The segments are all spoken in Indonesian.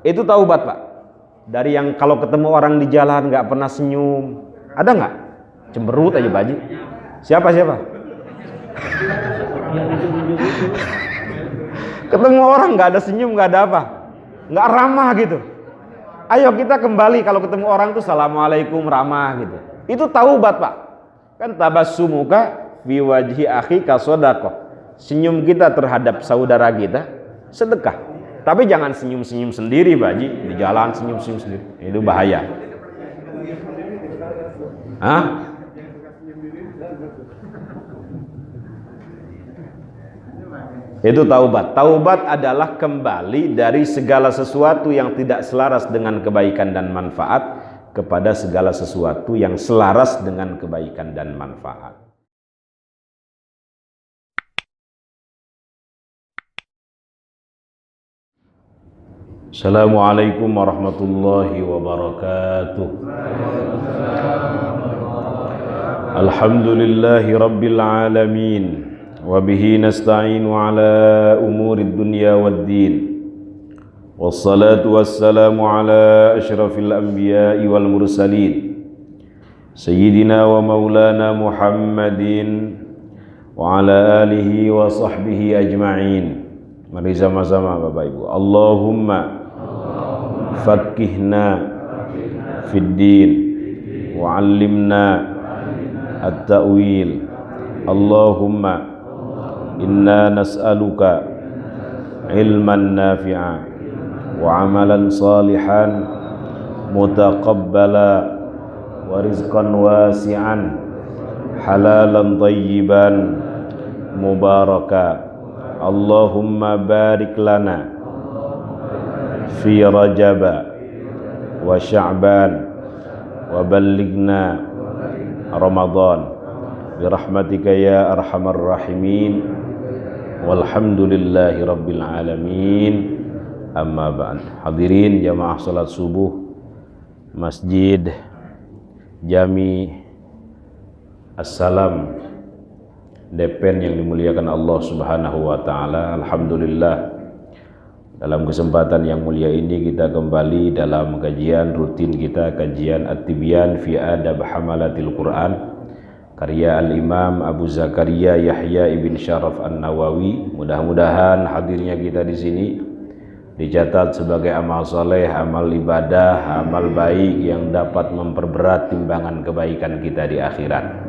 Itu taubat, Pak. Dari yang kalau ketemu orang di jalan nggak pernah senyum. Ada nggak? Cemberut aja, Pak Haji. Siapa? Ketemu orang nggak ada senyum, nggak ada apa, nggak ramah gitu. Ayo kita kembali kalau ketemu orang tuh assalamualaikum, ramah gitu. Itu taubat, Pak. Kan tabassumuka fi wajhi akhika shadaqah. Senyum kita terhadap saudara kita sedekah. Tapi jangan senyum-senyum sendiri, Pak Haji. Di jalan senyum-senyum sendiri. Itu bahaya. Hah? Itu taubat. Taubat adalah kembali dari segala sesuatu yang tidak selaras dengan kebaikan dan manfaat kepada segala sesuatu yang selaras dengan kebaikan dan manfaat. Assalamualaikum warahmatullahi wabarakatuh. Alhamdulillahi rabbil alamin. Wabihi nasta'inu ala umurid dunya waddin. Wassalatu wassalamu ala ashrafil anbiya'i wal mursalin Sayyidina wa maulana Muhammadin wa ala alihi wa sahbihi ajma'in. Mari sama-sama Bapak Ibu. Allahumma faqqihna fid din wa 'allimna at-ta'wil. Allahumma inna nas'aluka ilman nafi'a wa amalan salihan mutaqabbala wa rizqan wasi'an halalan tayyiban mubaraka. Allahumma barik lana fi rajaba wa sya'ban wa ballighna ramadan birahmatika ya arhamar rahimin walhamdulillahi rabbil alamin. Amma ba'd. Hadirin jamaah salat subuh Masjid Jami Assalam Depen yang dimuliakan Allah Subhanahu wa taala. Alhamdulillah, dalam kesempatan yang mulia ini kita kembali dalam kajian rutin kita, kajian At-Tibyan fi Adab Hamalatil Quran, karya Al-Imam Abu Zakaria Yahya ibn Syaraf An-Nawawi. Mudah-mudahan hadirnya kita di sini dicatat sebagai amal soleh, amal ibadah, amal baik yang dapat memperberat timbangan kebaikan kita di akhirat.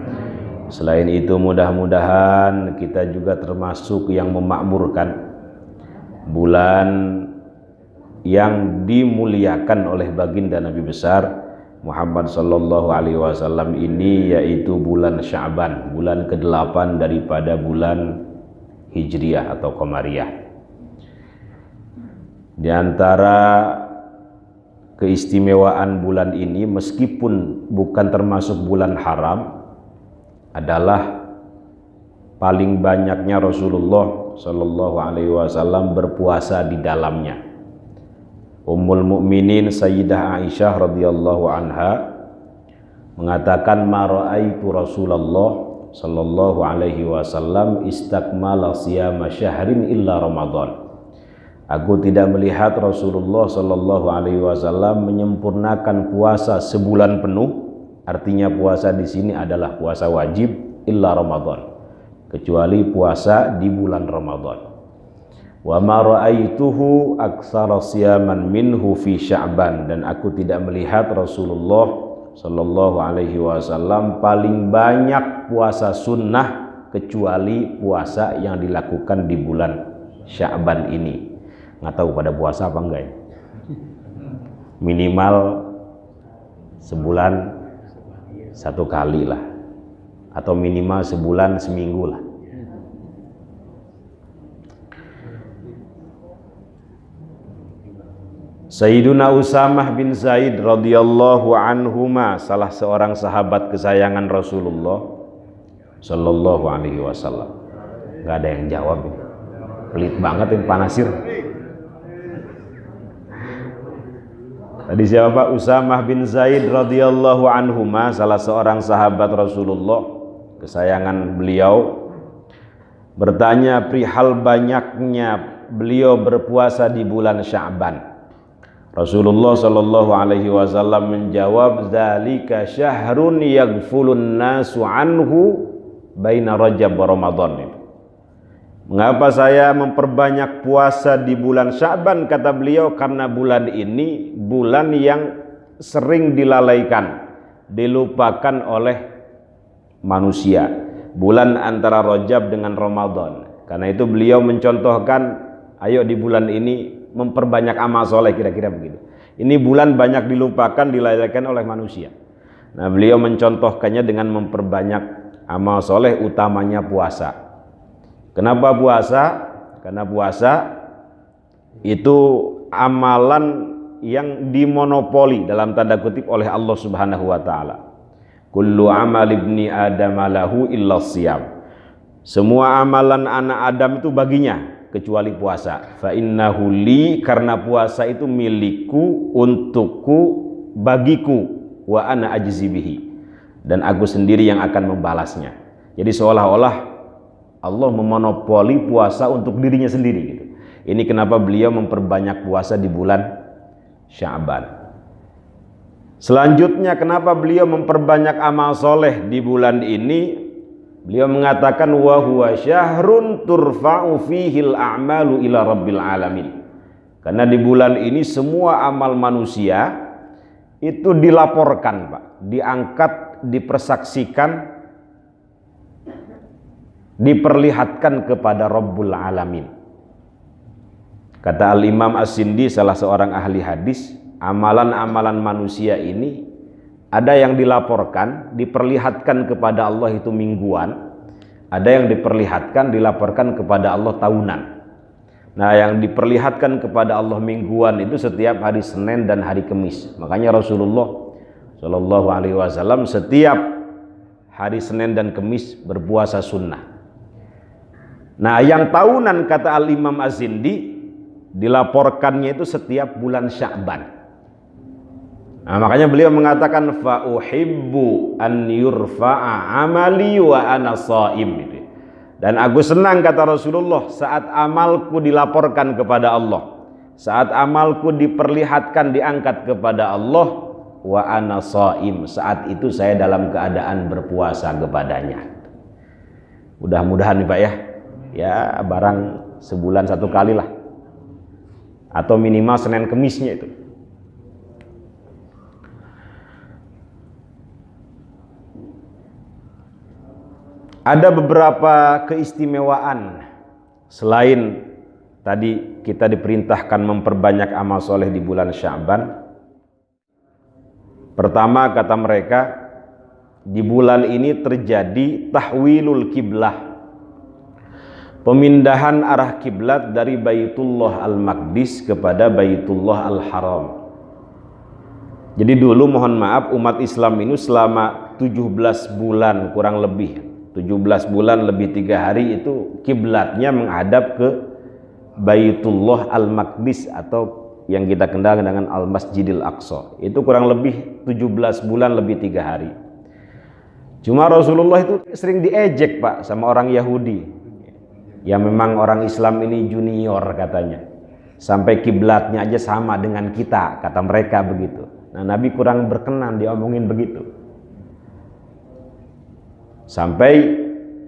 Selain itu mudah-mudahan kita juga termasuk yang memakmurkan bulan yang dimuliakan oleh baginda Nabi besar Muhammad sallallahu alaihi wasallam ini, yaitu bulan Sya'ban, bulan ke-8 daripada bulan Hijriah atau Qamariyah. Di antara keistimewaan bulan ini, meskipun bukan termasuk bulan haram, adalah paling banyaknya Rasulullah sallallahu alaihi wasallam berpuasa di dalamnya. Ummul Mukminin Sayyidah Aisyah radhiyallahu anha mengatakan, ma ra'aitu Rasulullah sallallahu alaihi wasallam istakmala siyama syahrin illa Ramadan. Aku tidak melihat Rasulullah sallallahu alaihi wasallam menyempurnakan puasa sebulan penuh. Artinya puasa di sini adalah puasa wajib, illa Ramadan, kecuali puasa di bulan Ramadan. Wa ma ra'aituhu aktsara siyaman minhu fi Sya'ban, dan aku tidak melihat Rasulullah sallallahu alaihi wasallam paling banyak puasa sunnah kecuali puasa yang dilakukan di bulan Sya'ban ini. Nggak tahu pada puasa apa enggak ya? Minimal sebulan satu kali lah, atau minimal sebulan seminggu lah. Sayyiduna Usamah bin Zaid radhiyallahu anhuma, salah seorang sahabat kesayangan Rasulullah sallallahu alaihi wasallam. Nggak ada yang jawab ini. Pelit banget ini Pak Nasir. Tadi siapa? Usamah bin Zaid radhiyallahu anhuma, salah seorang sahabat Rasulullah kesayangan beliau, bertanya perihal banyaknya beliau berpuasa di bulan Sya'ban. Rasulullah Shallallahu Alaihi Wasallam menjawab, "Dzalika syahrun yaghfulun nasu anhu baina Rajab wa Ramadan." Mengapa saya memperbanyak puasa di bulan Sya'ban? Kata beliau, karena bulan ini bulan yang sering dilalaikan, dilupakan oleh manusia. Bulan antara Rajab dengan Ramadan. Karena itu beliau mencontohkan, ayo di bulan ini memperbanyak amal soleh, kira-kira begitu. Ini bulan banyak dilupakan, dilalaikan oleh manusia. Nah, beliau mencontohkannya dengan memperbanyak amal soleh, utamanya puasa. Kenapa puasa? Karena puasa itu amalan yang dimonopoli dalam tanda kutip oleh Allah Subhanahu wa taala. Kullu amal ibni Adam lahu illa shiyam. Semua amalan anak Adam itu baginya kecuali puasa. Fa innahu li, karena puasa itu milikku, untukku, bagiku, wa ana ajzi bihi, dan aku sendiri yang akan membalasnya. Jadi seolah-olah Allah memonopoli puasa untuk dirinya sendiri gitu. Ini kenapa beliau memperbanyak puasa di bulan Sya'ban. Selanjutnya, kenapa beliau memperbanyak amal soleh di bulan ini? Beliau mengatakan, wa huwa syahrun turfa'u fihil a'malu ila rabbil alamin. Karena di bulan ini semua amal manusia itu dilaporkan, Pak, diangkat, dipersaksikan, diperlihatkan kepada Rabbul Alamin. Kata Al-Imam As-Sindi, salah seorang ahli hadis, amalan-amalan manusia ini ada yang dilaporkan, diperlihatkan kepada Allah itu mingguan, ada yang diperlihatkan, dilaporkan kepada Allah tahunan. Nah, yang diperlihatkan kepada Allah mingguan itu setiap hari Senin dan hari Kamis. Makanya Rasulullah Shallallahu Alaihi Wasallam setiap hari Senin dan Kamis berpuasa sunnah. Nah, yang tahunan, kata Al-Imam Az-Zindi, dilaporkannya itu setiap bulan Sya'ban. Nah, makanya beliau mengatakan, fa uhibbu an yurfa'a amali wa ana shaim. Dan aku senang, kata Rasulullah, saat amalku dilaporkan kepada Allah, saat amalku diperlihatkan, diangkat kepada Allah, wa ana shaim, saat itu saya dalam keadaan berpuasa kepadanya. Mudah-mudahan nih Pak ya barang sebulan satu kali lah, atau minimal Senin Kemisnya itu. Ada beberapa keistimewaan selain tadi kita diperintahkan memperbanyak amal soleh di bulan Sya'ban. Pertama, kata mereka, di bulan ini terjadi tahwilul kiblah, pemindahan arah kiblat dari Baitullah Al-Maqdis kepada Baitullah Al-Haram. Jadi dulu, mohon maaf, umat Islam ini selama 17 bulan kurang lebih, 17 bulan lebih 3 hari itu kiblatnya menghadap ke Baitullah Al-Maqdis, atau yang kita kenal dengan Al-Masjidil Aqsa. Itu kurang lebih 17 bulan lebih 3 hari. Cuma Rasulullah itu sering diejek, Pak, sama orang Yahudi. Ya memang orang Islam ini junior katanya. Sampai kiblatnya aja sama dengan kita, kata mereka begitu. Nah, Nabi kurang berkenan diomongin begitu. Sampai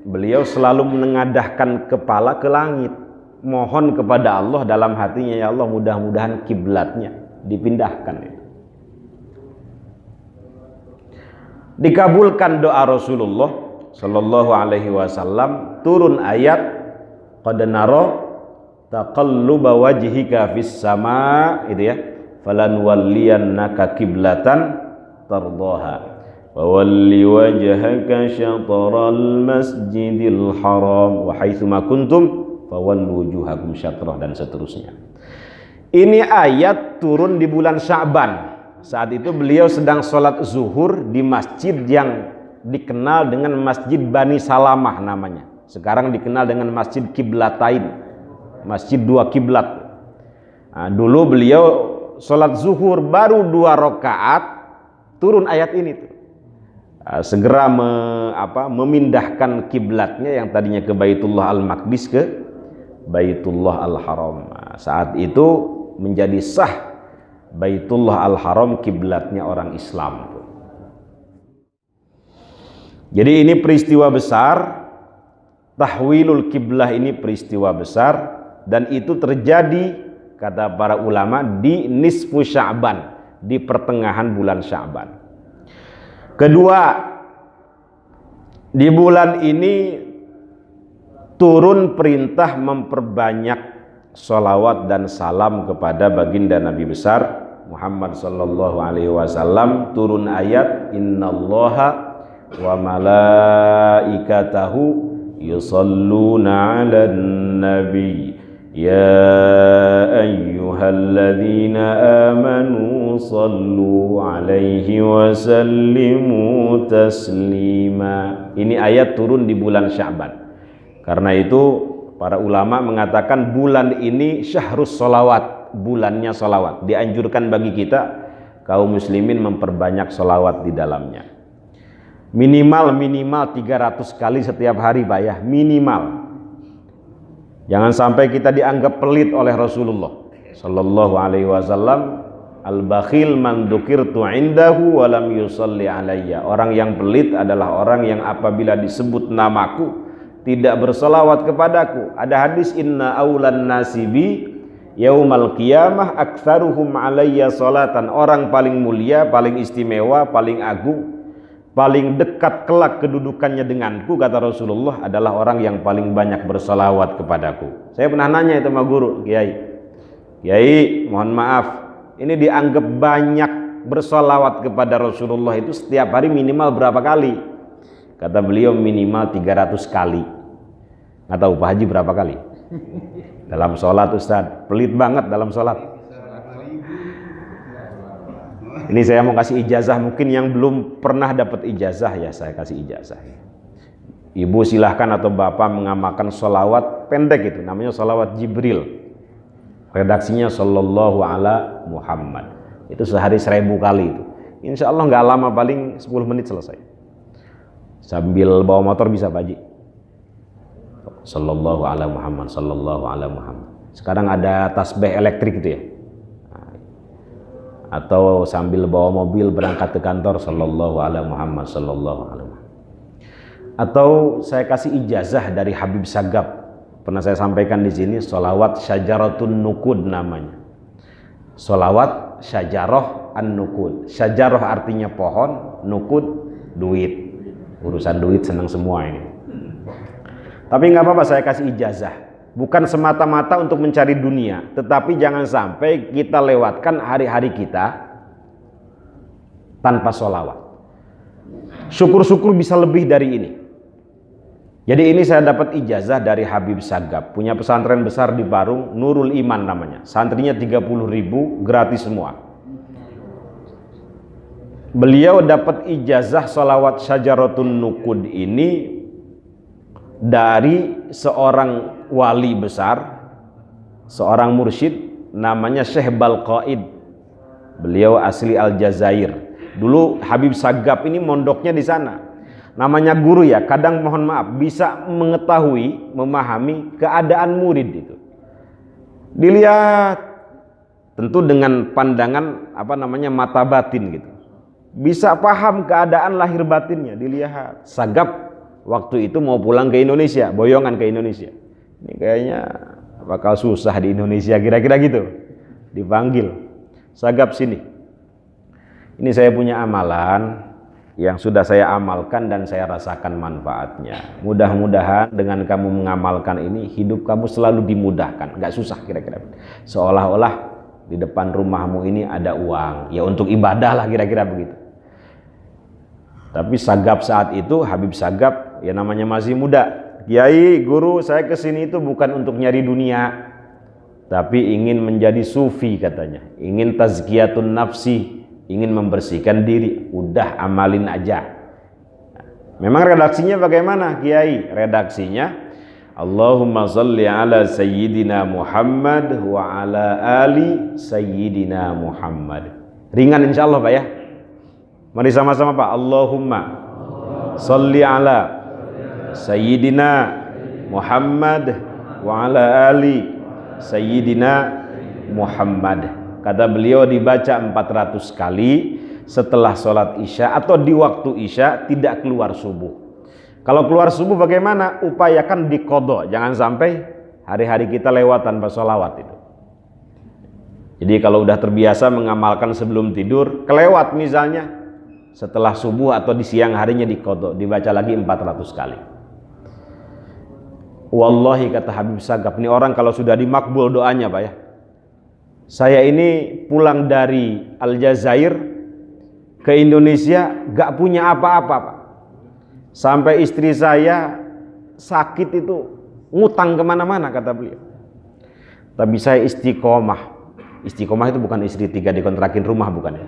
beliau selalu menengadahkan kepala ke langit, mohon kepada Allah dalam hatinya, ya Allah, mudah-mudahan kiblatnya dipindahkan. Dikabulkan doa Rasulullah Shallallahu Alaihi Wasallam, turun ayat qad nara taqalluba wajhika fis sama, itu ya, falan walliyannaka kiblatan tardaha fawalli wajhaka syatral masjidil haram wa haitsuma kuntum fawallu wujuhakum syatrah, dan seterusnya. Ini ayat turun di bulan Sya'ban. Saat itu beliau sedang sholat zuhur di masjid yang dikenal dengan Masjid Bani Salamah namanya. Sekarang dikenal dengan Masjid Kiblatain, Masjid 2 kiblat. Nah, dulu beliau sholat zuhur baru 2 rakaat, turun ayat ini tuh. Segera memindahkan kiblatnya yang tadinya ke Baitullah Al-Maqdis ke Baitullah Al-Haram. Saat itu menjadi sah Baitullah Al-Haram kiblatnya orang Islam. Jadi ini peristiwa besar, tahwilul kiblah ini peristiwa besar, dan itu terjadi kata para ulama di nisfu Sya'ban, di pertengahan bulan Sya'ban. Kedua, di bulan ini turun perintah memperbanyak sholawat dan salam kepada baginda Nabi besar Muhammad sallallahu alaihi wasallam. Turun ayat innallaha wa malaikatahu yusalluna 'alan nabi ya ayyuhalladzina amanu sallu 'alaihi wa sallimu taslima. Ini ayat turun di bulan Sya'ban. Karena itu para ulama mengatakan bulan ini syahrus sholawat, bulannya sholawat. Dianjurkan bagi kita kaum muslimin memperbanyak sholawat di dalamnya. Minimal 300 kali setiap hari Pak ya, minimal. Jangan sampai kita dianggap pelit oleh Rasulullah sallallahu alaihi wasallam. Al-bakhil man dzukirtu indahu wa lam yusalli alayya. Orang yang pelit adalah orang yang apabila disebut namaku tidak berselawat kepadaku. Ada hadis inna aulan nasibi yaumal qiyamah aktsaruhum alayya salatan. Orang paling mulia, paling istimewa, paling agung, paling dekat kelak kedudukannya denganku kata Rasulullah adalah orang yang paling banyak berselawat kepadaku. Saya pernah nanya itu sama guru, Kiai, mohon maaf, ini dianggap banyak berselawat kepada Rasulullah itu setiap hari minimal berapa kali? Kata beliau minimal 300 kali. Nggak tahu Pak Haji berapa kali? Dalam sholat Ustadz, pelit banget dalam sholat. Ini saya mau kasih ijazah, mungkin yang belum pernah dapat ijazah ya saya kasih ijazah. Ibu silahkan atau bapak mengamalkan sholawat pendek itu, namanya sholawat Jibril. Redaksinya sallallahu ala Muhammad. Itu sehari 1000 kali itu. Insya Allah nggak lama, paling 10 menit selesai. Sambil bawa motor bisa Pak Haji. Sallallahu ala Muhammad, sallallahu ala Muhammad. Sekarang ada tasbih elektrik itu ya. Atau sambil bawa mobil berangkat ke kantor sallallahu ala Muhammad sallallahu alaihi wasallam. Atau saya kasih ijazah dari Habib Sagab, pernah saya sampaikan di sini, sholawat syajaratun nukud namanya. Sholawat syajarah an-nukud. Syajarah artinya pohon, nukud duit. Urusan duit senang semua ini. Tapi nggak apa-apa saya kasih ijazah. Bukan semata-mata untuk mencari dunia, tetapi jangan sampai kita lewatkan hari-hari kita tanpa sholawat. Syukur-syukur bisa lebih dari ini. Jadi ini saya dapat ijazah dari Habib Sagab, punya pesantren besar di Parung, Nurul Iman namanya. Santrinya 30.000, gratis semua. Beliau dapat ijazah sholawat syajaratun nukud ini dari seorang wali besar, seorang mursyid namanya Syekh Balqaid. Beliau asli Aljazair. Dulu Habib Sagab ini mondoknya di sana. Namanya guru ya, kadang mohon maaf bisa mengetahui, memahami keadaan murid itu. Dilihat tentu dengan pandangan mata batin gitu. Bisa paham keadaan lahir batinnya, dilihat. Sagab waktu itu mau pulang ke Indonesia, boyongan ke Indonesia. Ini kayaknya bakal susah di Indonesia, kira-kira gitu. Dipanggil, Sagab sini. Ini saya punya amalan yang sudah saya amalkan dan saya rasakan manfaatnya. Mudah-mudahan dengan kamu mengamalkan ini, hidup kamu selalu dimudahkan, nggak susah kira-kira. Seolah-olah di depan rumahmu ini ada uang, ya untuk ibadah lah kira-kira begitu. Tapi Sagab saat itu, Habib Sagab, ya namanya masih muda. Kiai, guru, saya kesini itu bukan untuk nyari dunia, tapi ingin menjadi sufi katanya. Ingin tazkiyatun nafsi, ingin membersihkan diri. Udah amalin aja. Memang redaksinya bagaimana Kiai? Redaksinya Allahumma salli ala sayyidina Muhammad wa ala ali sayyidina Muhammad. Ringan insya Allah Pak ya. Mari sama-sama Pak. Allahumma salli ala Sayyidina Muhammad wa ala ali Sayyidina Muhammad. Kata beliau dibaca 400 kali setelah sholat isya atau di waktu isya, tidak keluar subuh. Kalau keluar subuh bagaimana? Upayakan diqadha, jangan sampai hari-hari kita lewat tanpa sholawat itu. Jadi kalau udah terbiasa mengamalkan sebelum tidur, kelewat misalnya setelah subuh atau di siang harinya diqadha, dibaca lagi 400 kali. Wallahi kata Habib Sagaf, ini orang kalau sudah dimakbul doanya Pak ya. Saya ini pulang dari Aljazair ke Indonesia gak punya apa-apa Pak. Sampai istri saya sakit itu ngutang kemana-mana kata beliau. Tapi saya istiqomah. Istiqomah itu bukan istri 3 dikontrakin rumah, bukan ya.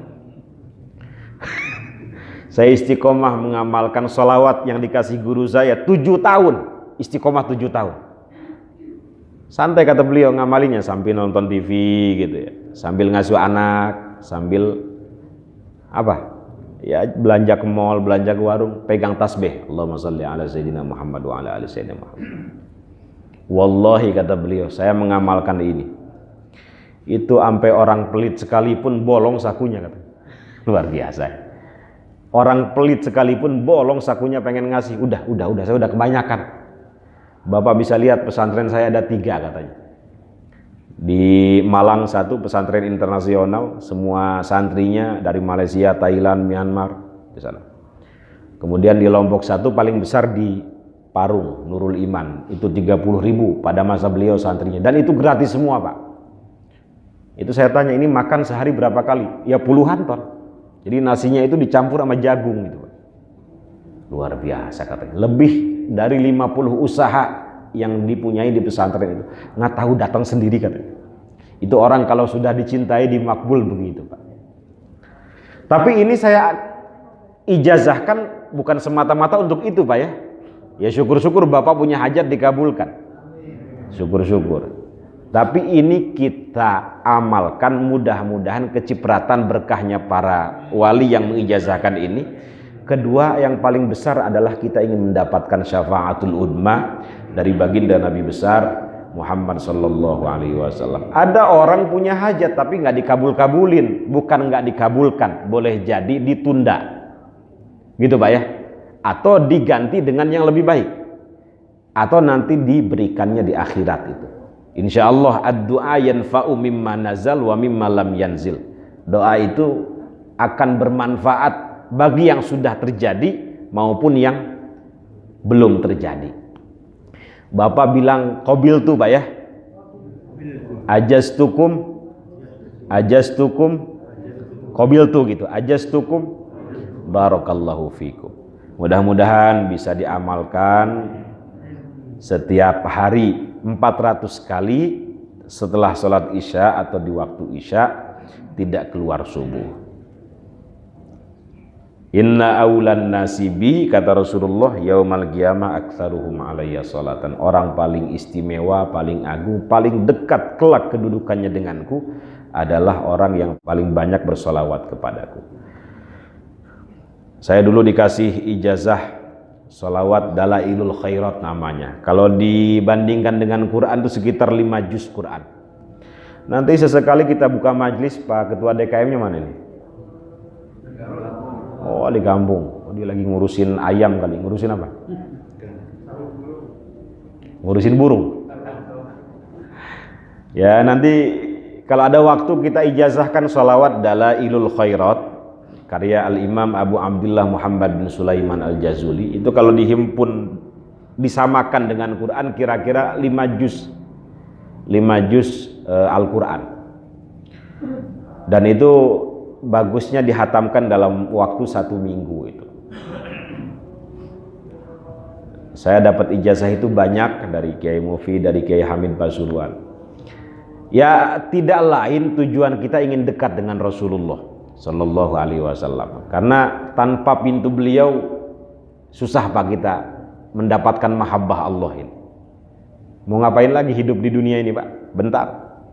Saya istiqomah mengamalkan sholawat yang dikasih guru saya 7 tahun. Istiqomah 7 tahun. Santai kata beliau ngamalinya sambil nonton TV gitu ya, sambil ngasuh anak, sambil apa? Ya belanja ke mall, belanja ke warung, pegang tasbih. Allahumma shalli ala sayyidina Muhammad wa ala ali sayyidina Muhammad. Wallahi kata beliau, saya mengamalkan ini. Itu sampai orang pelit sekalipun bolong sakunya kata. Luar biasa. Orang pelit sekalipun bolong sakunya pengen ngasih. Udah, saya udah kebanyakan. Bapak bisa lihat pesantren saya ada 3 katanya. Di Malang 1 pesantren internasional, semua santrinya dari Malaysia, Thailand, Myanmar di sana. Kemudian di Lombok 1 paling besar di Parung, Nurul Iman, itu 30.000 pada masa beliau santrinya, dan itu gratis semua Pak. Itu saya tanya, ini makan sehari berapa kali? Ya puluhan ton. Jadi nasinya itu dicampur sama jagung gitu Pak. Luar biasa katanya. Lebih dari 50 usaha yang dipunyai di pesantren itu, nggak tahu datang sendiri katanya. Itu orang kalau sudah dicintai dimakbul begitu Pak. Tapi ini saya ijazahkan bukan semata-mata untuk itu Pak ya. Ya syukur-syukur Bapak punya hajat dikabulkan. Syukur-syukur. Tapi ini kita amalkan, mudah-mudahan kecipratan berkahnya para wali yang mengijazahkan ini. Kedua yang paling besar adalah kita ingin mendapatkan syafaatul udma dari baginda Nabi besar Muhammad sallallahu alaihi wasallam. Ada orang punya hajat tapi nggak dikabul-kabulin, bukan nggak dikabulkan, boleh jadi ditunda, gitu Pak ya, atau diganti dengan yang lebih baik, atau nanti diberikannya di akhirat itu. Insya Allah ad-du'a yanfa'u mimma nazal wa mimma lam yanzil. Doa itu akan bermanfaat bagi yang sudah terjadi maupun yang belum terjadi. Bapak bilang qabil tuh Pak ya. Ajastukum qabil tuh gitu. Ajastukum barakallahu fikum. Mudah-mudahan bisa diamalkan setiap hari 400 kali setelah sholat isya atau di waktu isya, tidak keluar subuh. Inna aulan nasibi, kata Rasulullah, yaumal qiyamah aktsaruhum alayya salatan. Orang paling istimewa, paling agung, paling dekat kelak kedudukannya denganku adalah orang yang paling banyak bersolawat kepadaku. Saya dulu dikasih ijazah solawat Dalailul Khairat namanya. Kalau dibandingkan dengan Quran itu sekitar 5 juz Quran. Nanti sesekali kita buka majlis, Pak Ketua DKM-nya mana ini? Oh di kampung. Oh, dia lagi ngurusin ayam kali. Ngurusin apa? Ngurusin burung. Ya nanti kalau ada waktu kita ijazahkan sholawat Dalailul Khairat karya Al-Imam Abu Abdullah Muhammad bin Sulaiman Al-Jazuli. Itu kalau dihimpun disamakan dengan Quran kira-kira 5 juz Al-Quran. Dan itu bagusnya dihatamkan dalam waktu 1 minggu itu. Saya dapat ijazah itu banyak dari Kiai Mufid, dari Kiai Hamid Pasuruan. Ya tidak lain tujuan kita ingin dekat dengan Rasulullah Sallallahu Alaihi Wasallam. Karena tanpa pintu beliau susah Pak kita mendapatkan mahabbah Allah ini. Mau ngapain lagi hidup di dunia ini Pak? Bentar.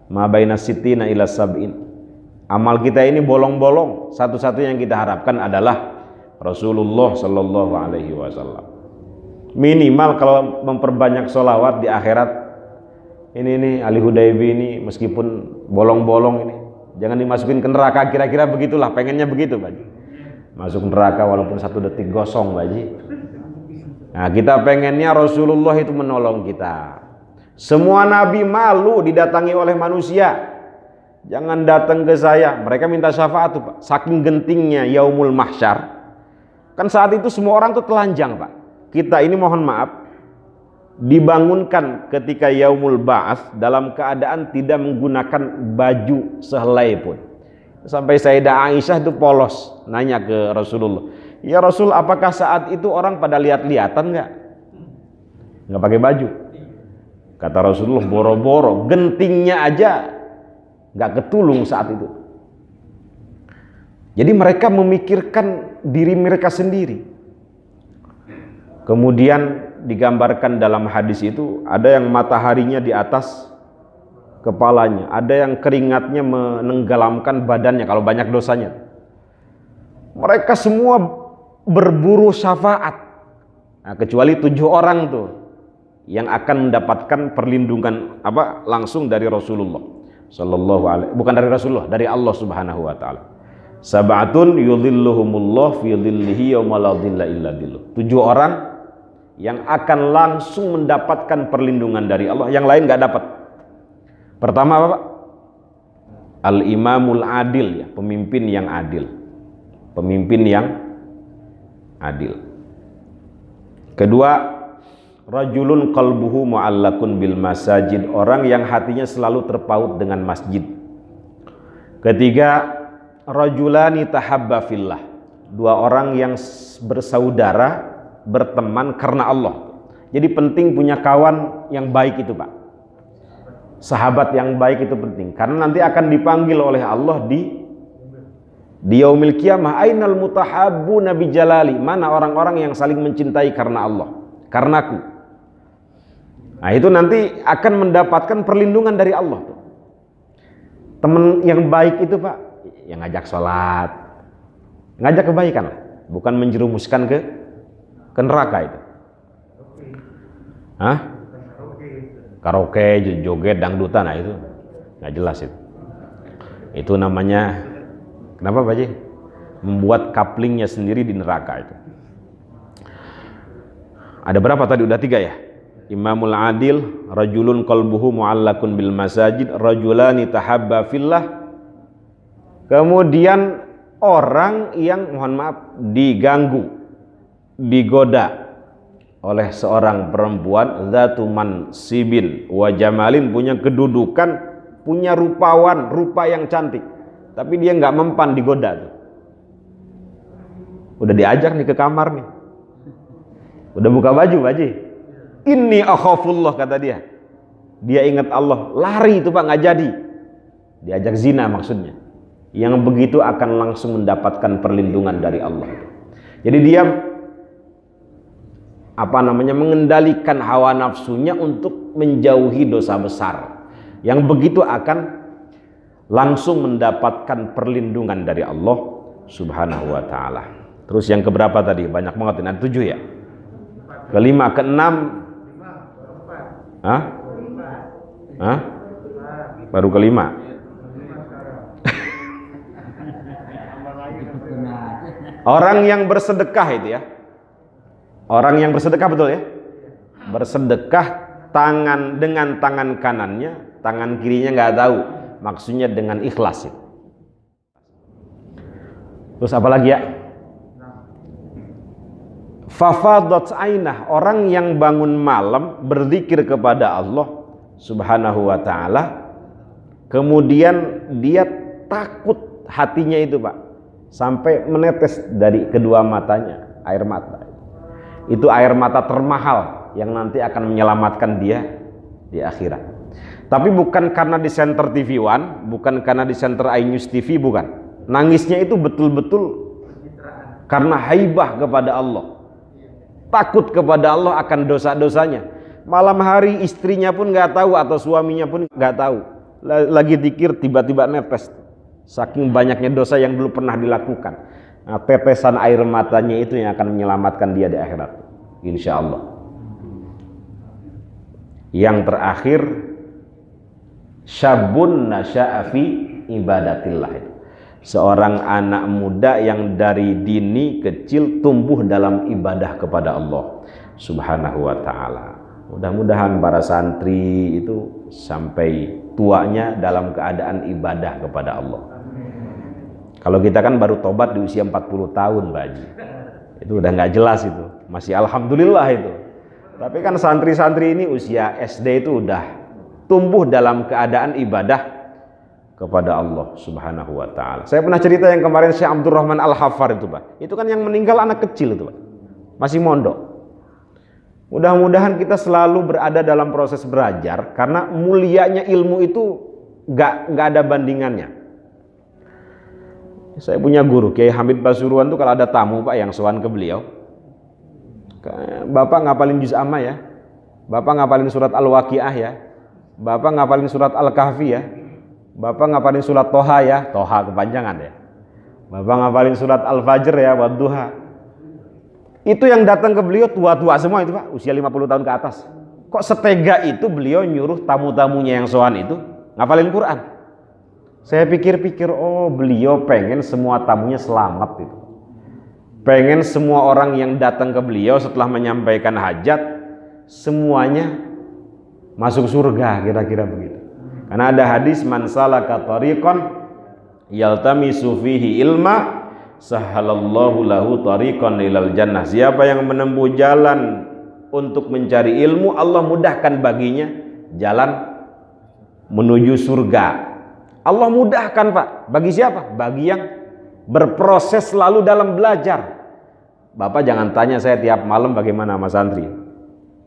Ma baina sittina ila sab'in. Amal kita ini bolong-bolong. Satu-satunya yang kita harapkan adalah Rasulullah Sallallahu Alaihi Wasallam. Minimal kalau memperbanyak sholawat di akhirat, ini Ali Hudaybi ini meskipun bolong-bolong ini jangan dimasukin ke neraka, kira-kira begitulah, pengennya begitu Pak Haji. Masuk neraka walaupun 1 detik gosong Pak Haji. Nah, kita pengennya Rasulullah itu menolong kita. Semua nabi malu didatangi oleh manusia. Jangan datang ke saya, mereka minta syafaat tuh Pak. Saking gentingnya yaumul mahsyar. Kan saat itu semua orang tuh telanjang Pak. Kita ini mohon maaf dibangunkan ketika yaumul ba'ats dalam keadaan tidak menggunakan baju sehelai pun. Sampai Sayyidah Aisyah itu polos nanya ke Rasulullah, ya Rasul, apakah saat itu orang pada lihat-lihatan nggak pakai baju? Kata Rasulullah, boro-boro gentingnya aja nggak ketulung saat itu. Jadi mereka memikirkan diri mereka sendiri. Kemudian digambarkan dalam hadis itu, ada yang mataharinya di atas kepalanya, ada yang keringatnya menenggelamkan badannya kalau banyak dosanya. Mereka semua berburu syafaat. Nah, kecuali 7 orang tuh yang akan mendapatkan perlindungan langsung dari Rasulullah sallallahu alaihi, bukan dari Rasulullah, dari Allah Subhanahu wa taala. Sab'atun yudhilluhumullah fi dhillihi yauma la dhilla illa dhilluh. 7 orang yang akan langsung mendapatkan perlindungan dari Allah, yang lain nggak dapat. Pertama apa Pak? Al-imamul adil, ya, pemimpin yang adil. Pemimpin yang adil. Kedua, rajulun qalbuhu mu'allakun bil masajid, orang yang hatinya selalu terpaut dengan masjid. Ketiga, rajulani tahabba fillah, 2 orang yang bersaudara, berteman karena Allah. Jadi penting punya kawan yang baik itu Pak. Sahabat yang baik itu penting, karena nanti akan dipanggil oleh Allah di yaumil qiyamah, ainal mutahabbuna bi jalali, mana orang-orang yang saling mencintai karena Allah, karenaku. Nah, itu nanti akan mendapatkan perlindungan dari Allah. Teman yang baik itu Pak, yang ngajak sholat, ngajak kebaikan, bukan menjerumuskan ke neraka itu. Hah? Karaoke, joget, dangdutan, nah itu nggak jelas itu. Itu namanya, kenapa Pak Haji? Membuat couplingnya sendiri di neraka itu. Ada berapa tadi? Udah 3 ya? Imamul adil, rajulun qalbuhu mu'allakun bil masajid, rajulani tahabba fillah. Kemudian orang yang mohon maaf diganggu, digoda oleh seorang perempuan, zatu mansibin wa jamalin, punya kedudukan, punya rupa yang cantik, tapi dia nggak mempan, digoda tuh. Udah diajak nih ke kamar nih, udah buka baju Pak Haji, inni akhafullah, kata dia ingat Allah, lari itu Pak, nggak jadi, diajak zina maksudnya. Yang begitu akan langsung mendapatkan perlindungan dari Allah. Jadi dia mengendalikan hawa nafsunya untuk menjauhi dosa besar. Yang begitu akan langsung mendapatkan perlindungan dari Allah Subhanahu wa taala. Terus yang keberapa tadi? Banyak banget, ini 7 ya. Kelima, keenam. Hah? Hah? Baru kelima. Orang yang bersedekah itu ya. Orang yang bersedekah, betul ya? Bersedekah dengan tangan kanannya, tangan kirinya nggak tahu. Maksudnya dengan ikhlas itu. Terus apa lagi ya? Fafadat ainah, orang yang bangun malam berzikir kepada Allah Subhanahu wa taala, kemudian dia takut hatinya itu Pak, sampai menetes dari kedua matanya air mata. Itu air mata termahal yang nanti akan menyelamatkan dia di akhirat. Tapi bukan karena di center TV One, bukan karena di center iNews TV, bukan. Nangisnya itu betul-betul karena haibah kepada Allah, takut kepada Allah akan dosa-dosanya. Malam hari istrinya pun nggak tahu atau suaminya pun nggak tahu, lagi zikir tiba-tiba netes, saking banyaknya dosa yang dulu pernah dilakukan. Nah, tetesan air matanya itu yang akan menyelamatkan dia di akhirat, insya Allah. Yang terakhir, syabun nasya'a fi ibadatillah. Seorang anak muda yang dari dini kecil tumbuh dalam ibadah kepada Allah Subhanahu wa ta'ala. Mudah-mudahan para santri itu sampai tuanya dalam keadaan ibadah kepada Allah. Kalau kita kan baru tobat di usia 40 tahun Pak Haji, itu udah nggak jelas itu, masih alhamdulillah itu. Tapi kan santri-santri ini usia SD itu udah tumbuh dalam keadaan ibadah kepada Allah Subhanahu wa ta'ala. Saya pernah cerita yang kemarin Syekh Abdurrahman Al-Haffar itu Pak, itu kan yang meninggal anak kecil itu Pak, masih mondok. Mudah-mudahan kita selalu berada dalam proses belajar, karena mulianya ilmu itu nggak ada bandingannya. Saya punya guru Kiai Hamid Pasuruan tuh, kalau ada tamu Pak yang sowan ke beliau, Bapak ngapalin juz amma ya, Bapak ngapalin surat Al-Waqiah ya, Bapak ngapalin surat Al-Kahfi ya, Bapak ngapalin surat Toha ya, Toha kepanjangan ya, Bapak ngapalin surat Al-Fajr ya, Wadduha. Itu yang datang ke beliau tua-tua semua itu Pak, usia 50 tahun ke atas. Kok setega itu beliau nyuruh tamu-tamunya yang sowan itu ngapalin Quran? Saya pikir-pikir, oh beliau pengen semua tamunya selamat itu. Pengen semua orang yang datang ke beliau setelah menyampaikan hajat semuanya masuk surga, kira-kira begitu. Karena ada hadis, man salaka tariqan yaltamisu fihi ilma sahalallahu lahu tariqan ilal jannah. Siapa yang menempuh jalan untuk mencari ilmu, Allah mudahkan baginya jalan menuju surga. Allah mudahkan Pak, bagi siapa? Bagi yang berproses selalu dalam belajar. Bapak jangan tanya saya tiap malam bagaimana Mas Santri,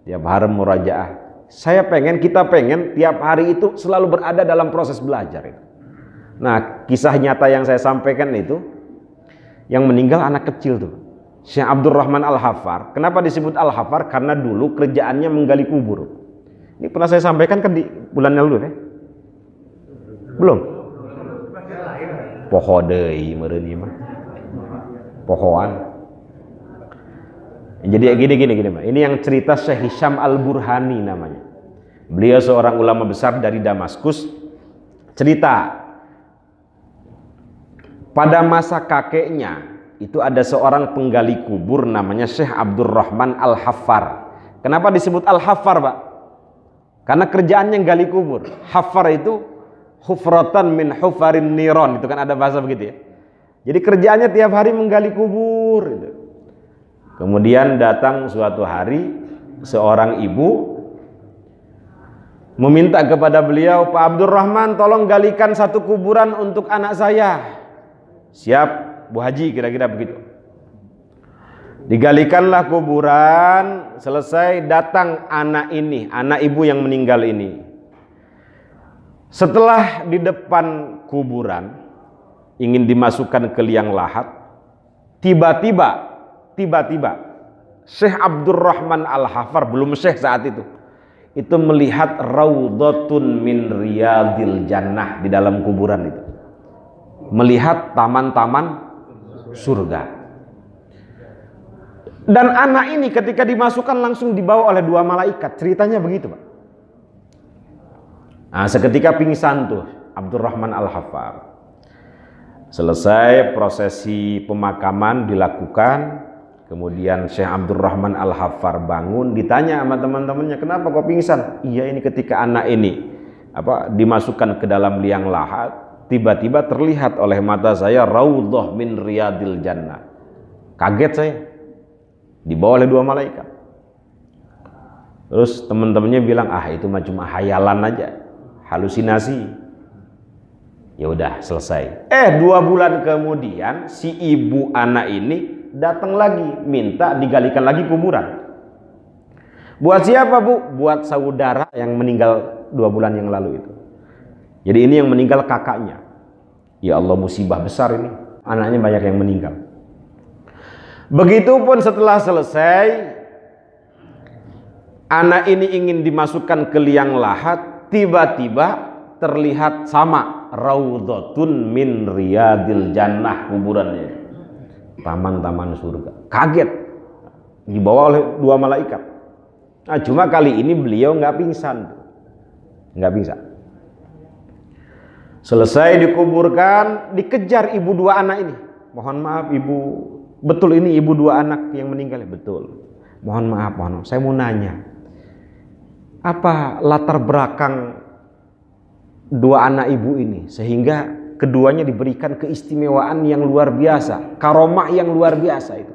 tiap hari murajaah. Saya pengen, kita pengen tiap hari itu selalu berada dalam proses belajar itu. Nah, kisah nyata yang saya sampaikan itu, yang meninggal anak kecil tuh, Syekh Abdurrahman Al-Haffar. Kenapa disebut Al-Haffar? Karena dulu kerjaannya menggali kubur. Ini pernah saya sampaikan kan di bulan lalu ya? Belum? Poho deui meureun ieu mah. Pohoan. Jadi gini Pak. Ini yang cerita Syekh Hisham Al-Burhani namanya. Beliau seorang ulama besar dari Damaskus. Cerita pada masa kakeknya itu ada seorang penggali kubur namanya Syekh Abdurrahman Al-Haffar. Kenapa disebut Al-Haffar Pak? Karena kerjaannya gali kubur. Haffar itu hufratan min hufarin niron, itu kan ada bahasa begitu ya. Jadi kerjaannya tiap hari menggali kubur gitu. Kemudian datang suatu hari seorang ibu meminta kepada beliau, Pak Abdurrahman tolong galikan satu kuburan untuk anak saya. Siap Bu Haji, kira-kira begitu. Digalikanlah kuburan, selesai datang anak ini, anak ibu yang meninggal ini. Setelah di depan kuburan ingin dimasukkan ke liang lahat, tiba-tiba Syekh Abdurrahman Al-Haffar, belum Syekh saat itu melihat raudhatun min riyadil jannah di dalam kuburan itu. Melihat taman-taman surga. Dan anak ini ketika dimasukkan langsung dibawa oleh dua malaikat. Ceritanya begitu Pak. Nah, seketika pingsan tuh Abdurrahman Al-Haffar. Selesai prosesi pemakaman dilakukan, kemudian Syekh Abdurrahman Al-Haffar bangun, ditanya sama teman-temannya, kenapa kok pingsan? Iya, ini ketika anak ini dimasukkan ke dalam liang lahat, tiba-tiba terlihat oleh mata saya raudhah min riyadil jannah. Kaget saya, dibawa oleh dua malaikat. Terus teman-temannya bilang, itu mah cuma hayalan aja, halusinasi. Ya udah selesai. 2 bulan kemudian si ibu anak ini datang lagi minta digalikan lagi kuburan. Buat siapa Bu? Buat saudara yang meninggal 2 bulan yang lalu itu. Jadi ini yang meninggal kakaknya. Ya Allah, musibah besar ini. Anaknya banyak yang meninggal. Begitupun setelah selesai, anak ini ingin dimasukkan ke liang lahat, tiba-tiba terlihat sama, raudhatun min riyadil jannah kuburannya, taman-taman surga. Kaget, dibawa oleh 2 malaikat. Nah, cuma kali ini beliau nggak pingsan. Selesai dikuburkan, dikejar ibu dua anak ini. Mohon maaf ibu, betul ini ibu dua anak yang meninggal? Betul. Mohon maaf, saya mau nanya, apa latar belakang dua anak ibu ini sehingga keduanya diberikan keistimewaan yang luar biasa, karomah yang luar biasa itu?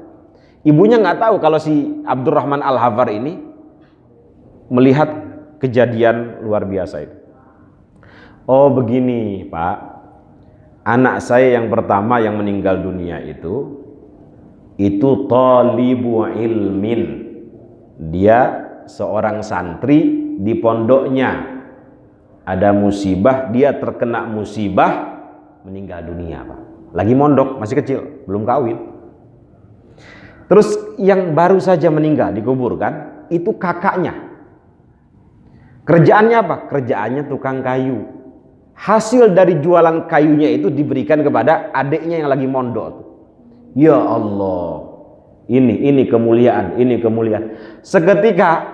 Ibunya nggak tahu kalau si Abdurrahman Al-Hafar ini melihat kejadian luar biasa itu. Oh begini Pak, anak saya yang pertama yang meninggal dunia itu talibu ilmin, dia seorang santri di pondoknya, ada musibah, dia terkena musibah meninggal dunia Pak. Lagi mondok, masih kecil, belum kawin. Terus yang baru saja meninggal dikuburkan itu kakaknya. Kerjaannya apa? Kerjaannya tukang kayu. Hasil dari jualan kayunya itu diberikan kepada adiknya yang lagi mondok. Ya Allah, ini kemuliaan, ini kemuliaan. Seketika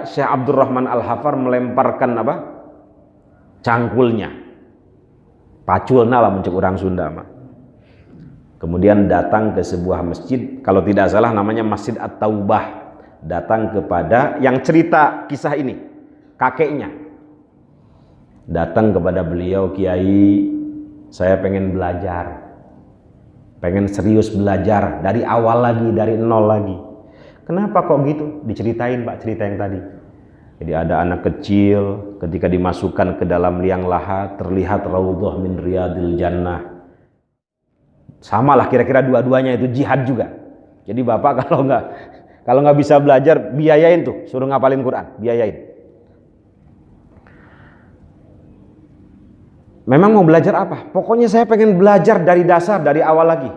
Syekh Abdurrahman Al-Hafar melemparkan apa? Cangkulnya. Paculna lah mencek orang Sunda mah. Kemudian datang ke sebuah masjid, kalau tidak salah namanya Masjid At-Taubah. Datang kepada yang cerita kisah ini, kakeknya. Datang kepada beliau, Kiai, saya pengen belajar. Pengen serius belajar dari awal lagi, dari nol lagi. Kenapa kok gitu? Diceritain Pak, cerita yang tadi. Jadi ada anak kecil ketika dimasukkan ke dalam liang lahat terlihat raudhah min riyadil jannah. Samalah kira-kira dua-duanya itu jihad juga. Jadi Bapak kalau nggak bisa belajar, biayain tuh, suruh ngapalin Quran, biayain. Memang mau belajar apa? Pokoknya saya pengen belajar dari dasar, dari awal lagi.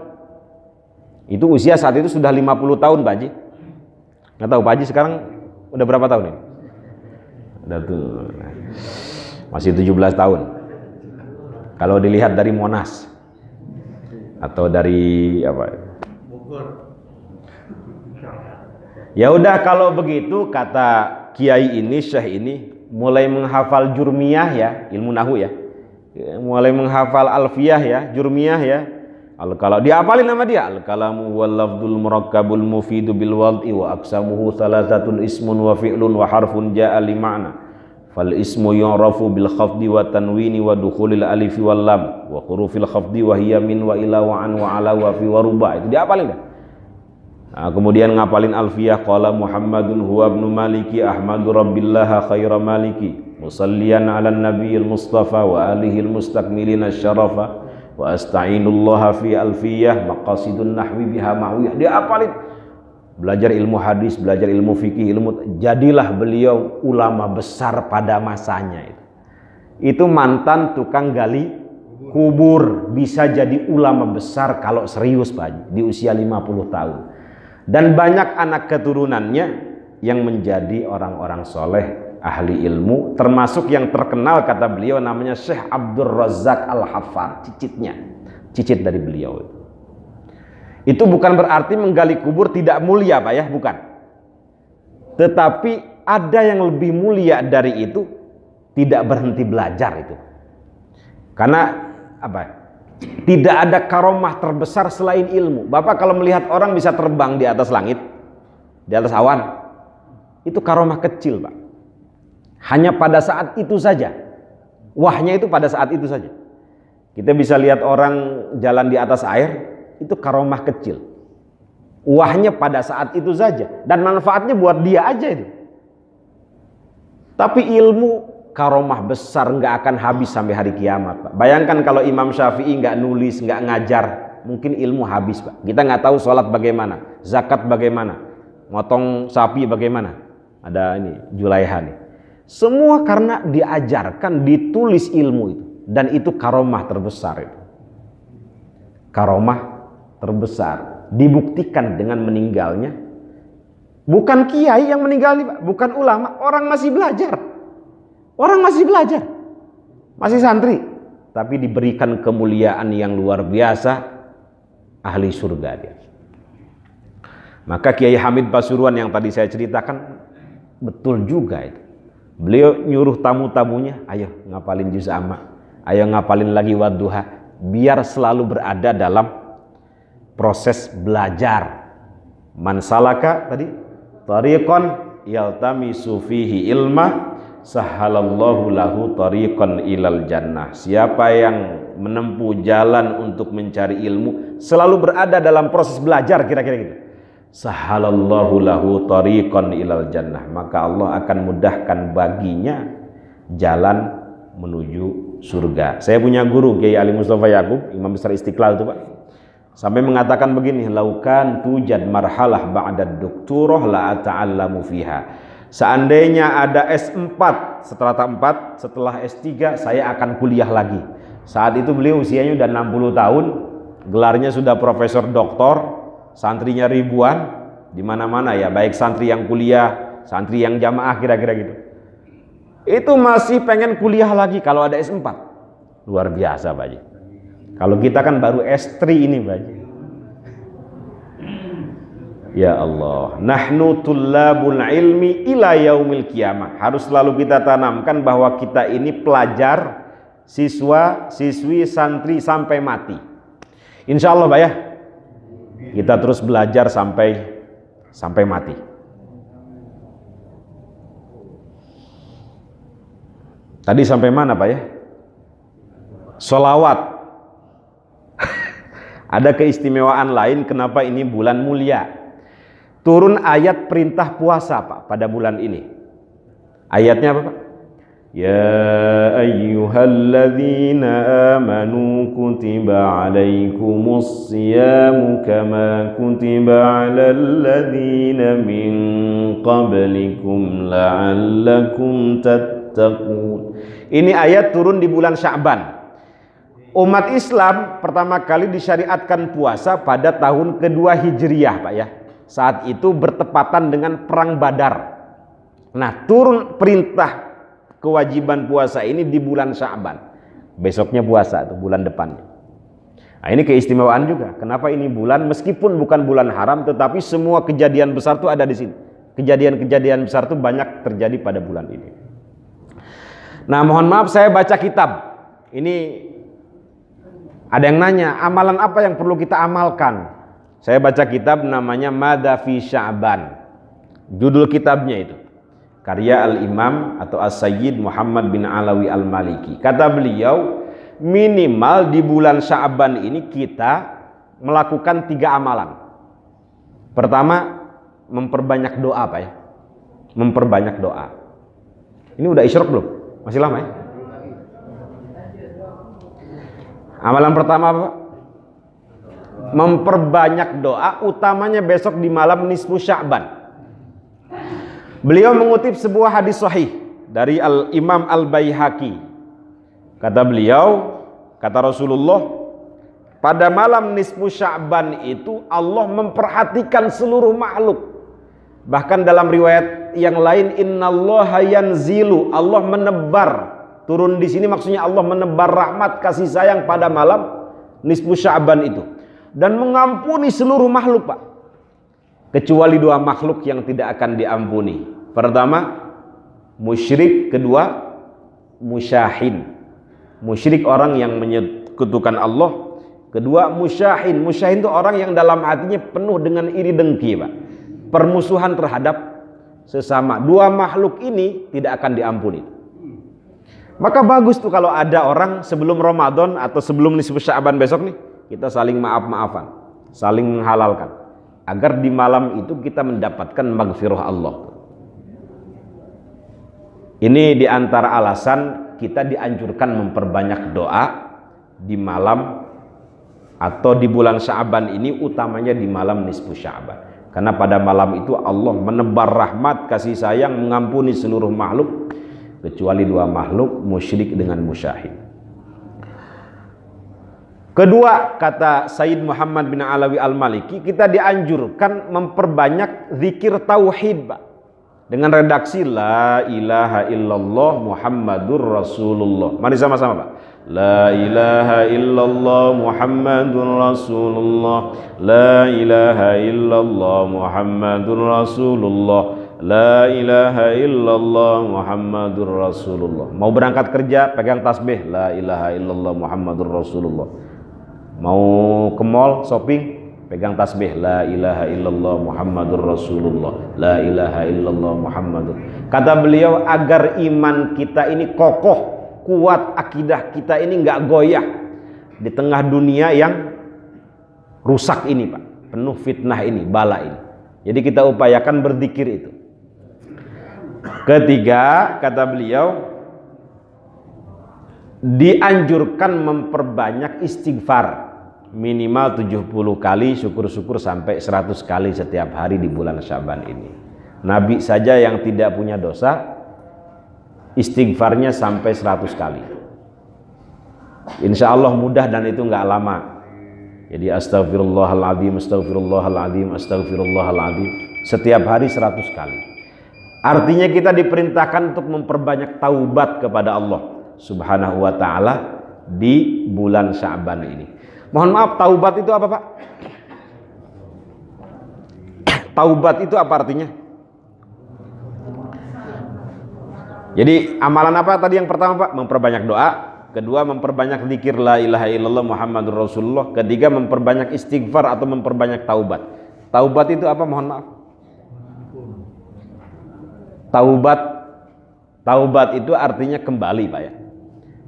Itu usia saat itu sudah 50 tahun Pak Haji. Nggak tahu Pak Haji sekarang udah berapa tahun ini? Udah tuh, masih 17 tahun. Kalau dilihat dari Monas atau dari apa? Ya udah kalau begitu kata Kiai ini, Syekh ini mulai menghafal jurmiyah ya, ilmu nahu ya. Mulai menghafal alfiyah ya, jurmiyah ya. Kalau diapalin nama dia, al-kalamu wal lafdul murakkabul mufidu bil wad'i wa aqsamuhu thalathatul ismun wa fi'lun wa harfun ja'a li ma'na. Fal ismu yu'rafu bil khafdi wa tanwini wa dukhulil alifi wal lam wa hurufil khafdi wa hiya min wa ila wa an wa ala wa fi wa ruba. Itu diapalin kan? Nah, kemudian ngapalin alfiyah, qala Muhammadun huwa ibnu Maliki ahmadu rabbillaha khaira maliki musalliyan ala nabiyil mustafa wa alihil mustakmilina syarafa wa asta'inullaha fi alfiyah maqasidun nahwi biha ma'wiyah. Dia apalin, belajar ilmu hadis, belajar ilmu fikih, jadilah beliau ulama besar pada masanya. Itu mantan tukang gali kubur, bisa jadi ulama besar kalau serius Pak Haji, di usia 50 tahun. Dan banyak anak keturunannya yang menjadi orang-orang soleh, ahli ilmu, termasuk yang terkenal kata beliau namanya Syekh Abdul Razak Al-Hafar, cicit dari beliau. Itu bukan berarti menggali kubur tidak mulia Pak ya, bukan. Tetapi ada yang lebih mulia dari itu, tidak berhenti belajar itu. Karena apa? Tidak ada karomah terbesar selain ilmu. Bapak kalau melihat orang bisa terbang di atas langit, di atas awan, itu karomah kecil Pak. Hanya pada saat itu saja. Wahnya itu pada saat itu saja. Kita bisa lihat orang jalan di atas air, itu karomah kecil. Wahnya pada saat itu saja. Dan manfaatnya buat dia aja itu. Tapi ilmu karomah besar nggak akan habis sampai hari kiamat Pak. Bayangkan kalau Imam Syafi'i nggak nulis, nggak ngajar, mungkin ilmu habis Pak. Kita nggak tahu sholat bagaimana, zakat bagaimana, motong sapi bagaimana. Ada ini Julaiha nih. Semua karena diajarkan, ditulis ilmu itu. Dan itu karomah terbesar itu. Karomah terbesar. Dibuktikan dengan meninggalnya. Bukan kiai yang meninggal Pak, bukan ulama, orang masih belajar. Orang masih belajar, masih santri, tapi diberikan kemuliaan yang luar biasa, ahli surga dia. Maka Kiai Hamid Pasuruan yang tadi saya ceritakan betul juga itu. Beliau nyuruh tamu-tamunya, ayo ngapalin juz amma, ayo ngapalin lagi wadduha, biar selalu berada dalam proses belajar. Man salaka tadi tariqan yaltamisu fihi ilma sahhalallahu lahu tariqan ilal jannah. Siapa yang menempuh jalan untuk mencari ilmu selalu berada dalam proses belajar, kira-kira gitu, sahhalallahu lahu tariqan ilal jannah, maka Allah akan mudahkan baginya jalan menuju surga. Saya punya guru Kiai Ali Mustafa Yaqub, Imam besar Istiqlal itu Pak, sampai mengatakan begini, laukan tujad marhalah ba'da dokturah la ta'allamu fiha. Seandainya ada S4 setelah T4, setelah S3 saya akan kuliah lagi. Saat itu beliau usianya udah 60 tahun, gelarnya sudah profesor doktor, santrinya ribuan di mana-mana ya, baik santri yang kuliah, santri yang jamaah, kira-kira gitu. Itu masih pengen kuliah lagi kalau ada S4. Luar biasa Pak Haji. Kalau kita kan baru S3 ini Pak Haji. Ya Allah, nahnu tullabul ilmi ila yaumil qiyamah. Harus selalu kita tanamkan bahwa kita ini pelajar, siswa, siswi, santri sampai mati. Insya Allah Pak ya. Kita terus belajar sampai mati. Tadi sampai mana Pak ya? Sholawat. Ada keistimewaan lain kenapa ini bulan mulia. Turun ayat perintah puasa Pak pada bulan ini. Ayatnya apa Pak? Ya ayyuhalladzina amanu kutiba alaikumus siyamu kama kutiba alal ladzina min qablikum la'allakum tattaqun. Ini ayat turun di bulan Sya'ban. Umat Islam pertama kali disyariatkan puasa pada tahun kedua Hijriyah Pak ya. Saat itu bertepatan dengan perang Badar. Nah, turun perintah kewajiban puasa ini di bulan Sya'ban. Besoknya puasa tuh bulan depannya. Nah, ini keistimewaan juga. Kenapa ini bulan meskipun bukan bulan haram, tetapi semua kejadian besar tuh ada di sini. Kejadian-kejadian besar tuh banyak terjadi pada bulan ini. Nah, mohon maaf saya baca kitab. Ini ada yang nanya, amalan apa yang perlu kita amalkan? Saya baca kitab namanya Mada fi Sya'ban. Judul kitabnya itu karya Al-Imam atau As-Sayyid Muhammad bin Alawi Al-Maliki. Kata beliau, minimal di bulan Sya'ban ini kita melakukan 3 amalan. Pertama, memperbanyak doa Pak ya. Memperbanyak doa. Ini udah isyraq belum? Masih lama ya? Amalan pertama apa Pak? Memperbanyak doa, utamanya besok di malam nisfu Sya'ban. Beliau mengutip sebuah hadis sahih dari Al-Imam Al-Baihaqi. Kata beliau, kata Rasulullah, pada malam nisfu Sya'ban itu Allah memperhatikan seluruh makhluk. Bahkan dalam riwayat yang lain, innallaha yanzilu, Allah menebar. Turun di sini maksudnya Allah menebar rahmat kasih sayang pada malam nisfu Sya'ban itu. Dan mengampuni seluruh makhluk Pak, kecuali 2 makhluk yang tidak akan diampuni. Pertama musyrik, kedua musyahin. Musyrik orang yang menyekutukan Allah, kedua musyahin. Musyahin itu orang yang dalam hatinya penuh dengan iri dengki Pak, permusuhan terhadap sesama. 2 makhluk ini tidak akan diampuni. Maka bagus tuh kalau ada orang sebelum Ramadan atau sebelum nisfu Sya'ban besok nih, kita saling maaf-maafan, saling menghalalkan, agar di malam itu kita mendapatkan maghfirah Allah. Ini diantara alasan kita dianjurkan memperbanyak doa di malam atau di bulan Sya'ban ini, utamanya di malam nisfu Sya'ban. Karena pada malam itu Allah menebar rahmat, kasih sayang, mengampuni seluruh makhluk, kecuali 2 makhluk, musyrik dengan musyahin. Kedua, kata Sayyid Muhammad bin Alawi Al-Maliki, kita dianjurkan memperbanyak zikir tauhid Pak, dengan redaksi la ilaha illallah Muhammadur Rasulullah. Mari sama-sama Pak. La ilaha illallah Muhammadur Rasulullah. La ilaha illallah Muhammadur Rasulullah. La ilaha illallah Muhammadur Rasulullah. Mau berangkat kerja pegang tasbih, la ilaha illallah Muhammadur Rasulullah. Mau ke mall shopping pegang tasbih, la ilaha illallah Muhammadur Rasulullah, la ilaha illallah Muhammadur. Kata beliau, agar iman kita ini kokoh, kuat, akidah kita ini nggak goyah di tengah dunia yang rusak ini Pak, penuh fitnah ini, bala ini. Jadi kita upayakan berzikir itu. Ketiga, kata beliau, dianjurkan memperbanyak istighfar, minimal 70 kali, syukur-syukur sampai 100 kali setiap hari di bulan Syaban ini. Nabi saja yang tidak punya dosa, istighfarnya sampai 100 kali. Insya Allah mudah dan itu nggak lama. Jadi astagfirullahaladzim, astagfirullahaladzim, astagfirullahaladzim, setiap hari 100 kali. Artinya kita diperintahkan untuk memperbanyak taubat kepada Allah Subhanahu wa ta'ala di bulan Sya'ban ini. Mohon maaf, taubat itu apa Pak? Taubat itu apa artinya? Jadi amalan apa tadi yang pertama Pak? Memperbanyak doa. Kedua, memperbanyak zikir la ilaha illallah Muhammadur Rasulullah. Ketiga, memperbanyak istighfar atau memperbanyak taubat. Taubat itu apa? Mohon maaf. Taubat itu artinya kembali Pak ya.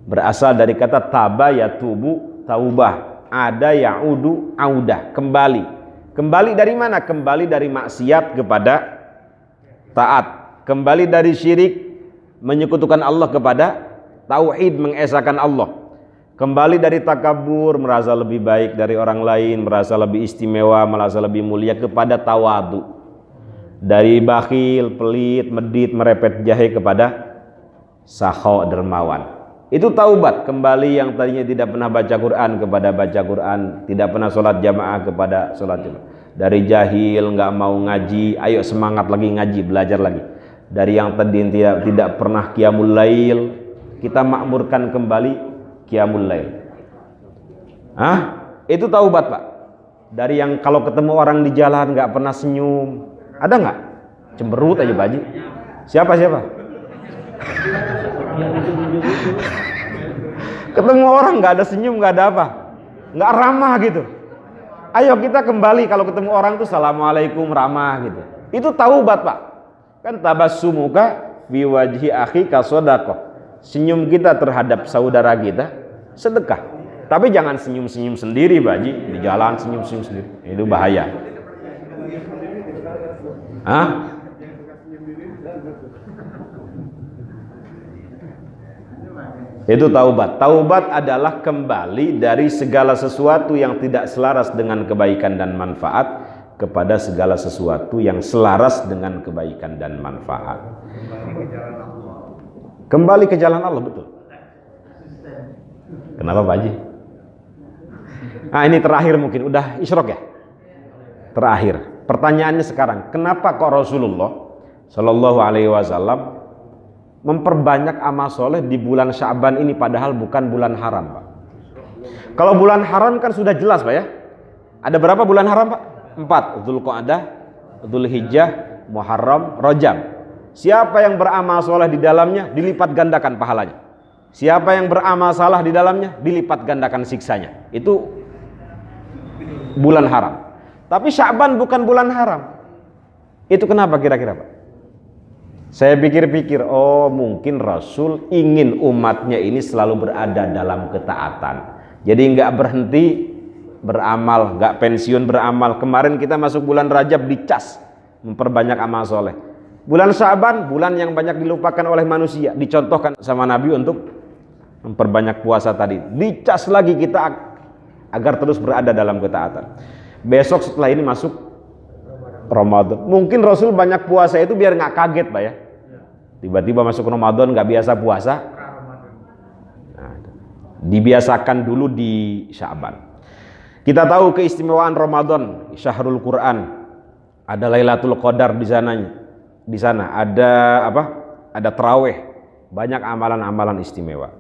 Berasal dari kata taba yatubu, taubah, ada yaudu, audah, kembali. Kembali dari mana? Kembali dari maksiat kepada taat. Kembali dari syirik, menyekutukan Allah, kepada tauhid, mengesahkan Allah. Kembali dari takabur, merasa lebih baik dari orang lain, merasa lebih istimewa, merasa lebih mulia, kepada tawadu. Dari bakhil, pelit, medit, merepet jahe kepada sakho, dermawan. Itu taubat, kembali yang tadinya tidak pernah baca Quran kepada baca Quran, tidak pernah sholat jamaah kepada sholat jamaah. Dari jahil, nggak mau ngaji, ayo semangat lagi ngaji, belajar lagi. Dari yang tadi tidak pernah qiyamul lail, kita makmurkan kembali qiyamul lail. Itu taubat Pak. Dari yang kalau ketemu orang di jalan nggak pernah senyum, ada nggak? Cemberut aja Pak Haji. Siapa? Ketemu orang nggak ada senyum, nggak ada apa, nggak ramah gitu. Ayo kita kembali, kalau ketemu orang tuh assalamualaikum, ramah gitu. Itu taubat Pak. Kan tabassumuka fi wajhi akhika shadaqah. Senyum kita terhadap saudara kita sedekah. Tapi jangan senyum-senyum sendiri Pak Haji, di jalan senyum-senyum sendiri. Itu bahaya. Itu taubat. Taubat adalah kembali dari segala sesuatu yang tidak selaras dengan kebaikan dan manfaat kepada segala sesuatu yang selaras dengan kebaikan dan manfaat. Kembali ke jalan Allah, betul. Kenapa Pak Haji? Ini terakhir mungkin, udah isyrok ya? Terakhir. Pertanyaannya sekarang, kenapa kok Rasulullah Shallallahu Alaihi Wasallam memperbanyak amal soleh di bulan Sya'ban ini, padahal bukan bulan haram Pak? Kalau bulan haram kan sudah jelas Pak ya. Ada berapa bulan haram Pak? 4. Dzulqa'dah, Dzulhijjah, Muharram, Rajab. Siapa yang beramal soleh di dalamnya, dilipat gandakan pahalanya. Siapa yang beramal salah di dalamnya, dilipat gandakan siksanya. Itu bulan haram. Tapi Sya'ban bukan bulan haram. Itu kenapa kira-kira Pak? Saya pikir-pikir, mungkin Rasul ingin umatnya ini selalu berada dalam ketaatan. Jadi nggak berhenti beramal, nggak pensiun beramal. Kemarin kita masuk bulan Rajab dicas, memperbanyak amal soleh. Bulan Sya'ban, bulan yang banyak dilupakan oleh manusia, dicontohkan sama Nabi untuk memperbanyak puasa tadi. Dicas lagi kita agar terus berada dalam ketaatan. Besok setelah ini masuk Ramadan. Mungkin Rasul banyak puasa itu biar nggak kaget Pak ya. Tiba-tiba masuk Ramadan nggak biasa puasa. Dibiasakan dulu di Sya'ban. Kita tahu keistimewaan Ramadan, Syahrul Quran. Ada Lailatul Qadar di sananya. Di sana ada apa? Ada tarawih. Banyak amalan-amalan istimewa.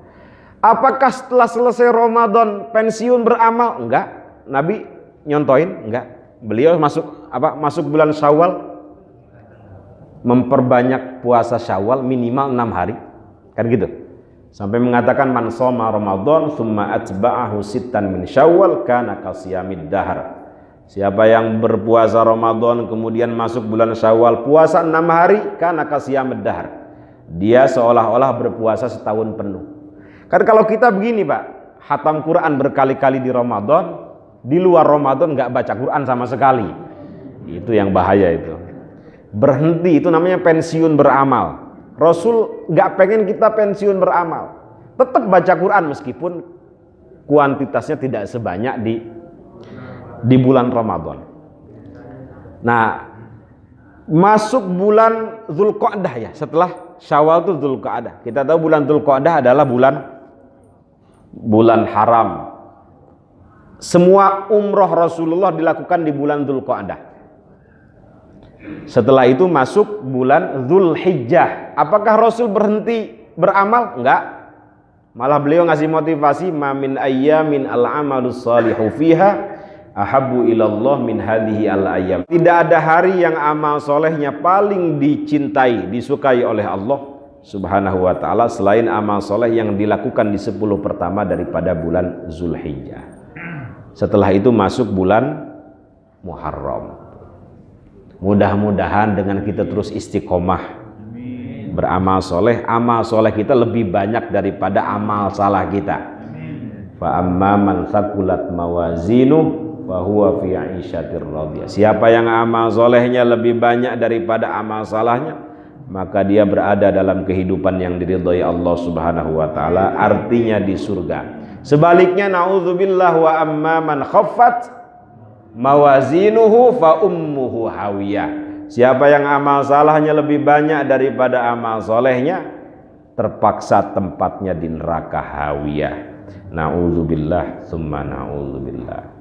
Apakah setelah selesai Ramadan pensiun beramal? Enggak. Nabi nyontoin? Enggak. Beliau masuk bulan Syawal memperbanyak puasa Syawal minimal 6 hari, kan gitu. Sampai mengatakan man shoma Ramadan tsumma atba'ahu sittan min Syawal kana kasiyamid dahar. Siapa yang berpuasa Ramadan kemudian masuk bulan Syawal puasa 6 hari, kana kasiyamid dahar. Dia seolah-olah berpuasa setahun penuh. Kan kalau kita begini, Pak, khatam Quran berkali-kali di Ramadan, di luar Ramadan nggak baca Quran sama sekali. Itu yang bahaya itu. Berhenti, itu namanya pensiun beramal. Rasul nggak pengen kita pensiun beramal. Tetap baca Quran meskipun kuantitasnya tidak sebanyak di bulan Ramadan. Nah, masuk bulan Dzulqa'dah ya, setelah Syawal itu Dzulqa'dah. Kita tahu bulan Dzulqa'dah adalah bulan haram. Semua umroh Rasulullah dilakukan di bulan Dzulqa'dah. Setelah itu masuk bulan Dzulhijjah. Apakah Rasul berhenti beramal? Enggak. Malah beliau ngasih motivasi, ma min ayyamin al-amalus salihu fiha ahabbu ilallah min hadhihi al-ayyam. Tidak ada hari yang amal solehnya paling dicintai, disukai oleh Allah Subhanahu wa ta'ala selain amal soleh yang dilakukan di 10 pertama daripada bulan Dzulhijjah. Setelah itu masuk bulan Muharram. Mudah-mudahan dengan kita terus istiqomah beramal soleh, amal soleh kita lebih banyak daripada amal salah kita. Fa amma man thaqulat mawazinuh fa huwa fi 'isyatir radiyah. Siapa yang amal solehnya lebih banyak daripada amal salahnya, maka dia berada dalam kehidupan yang diridhai Allah Subhanahu wa taala, artinya di surga. Sebaliknya naudzubillah wa amma man khaffat mawazinuhu fa ummuhu hawiyah. Siapa yang amal salahnya lebih banyak daripada amal solehnya, terpaksa tempatnya di neraka hawiyah. Naudzubillah summa naudzubillah.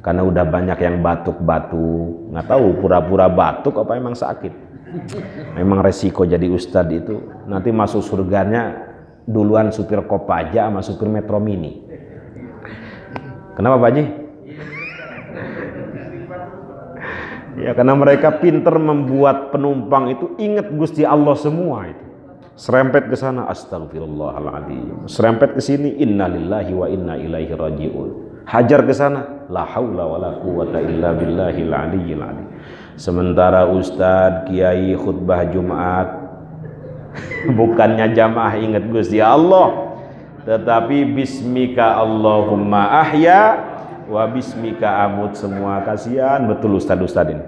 Karena udah banyak yang batuk-batuk, nggak tahu pura-pura batuk apa emang sakit. Memang resiko jadi ustadz itu nanti masuk surganya duluan supir Kopaja sama supir Metro Mini. Kenapa Pak Haji? Ya karena mereka pinter membuat penumpang itu ingat Gusti Allah semua itu. Serempet ke sana astagfirullahaladzim, serempet ke sini innalillahi wa inna ilaihi rajiun. Hajar ke sana la haula wala quwata illa billahil aliyyil azim. Sementara ustadz kiai khutbah Jumat bukannya jamaah ingat Gusti Allah, tetapi bismika Allahumma ahya wa bismika amut. Semua kasihan betul ustad-ustad ini.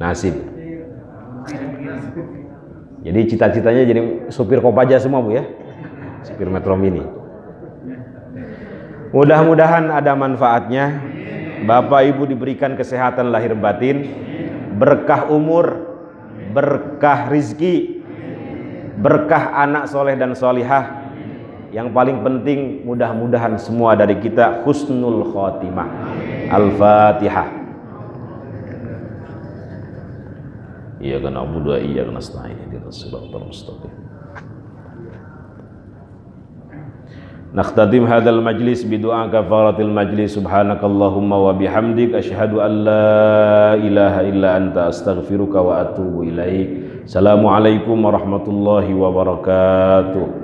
Nasib. Jadi cita-citanya jadi supir Kopaja semua Bu ya, supir Metro Mini. Mudah-mudahan ada manfaatnya. Bapak Ibu diberikan kesehatan lahir batin, berkah umur, berkah rizki, berkah anak soleh dan solihah. Yang paling penting mudah-mudahan semua dari kita husnul khotimah. Al-Fatihah. Iyyaka na'budu wa iyyaka nasta'in ihdinas siratal mustaqim. Nakhtatim hadzal majlis bidu'a kafaratil majlis. Subhanakallahumma wa bihamdik asyhadu an la ilaha illa anta astaghfiruka wa atubu ilaik. Assalamualaikum warahmatullahi wabarakatuh.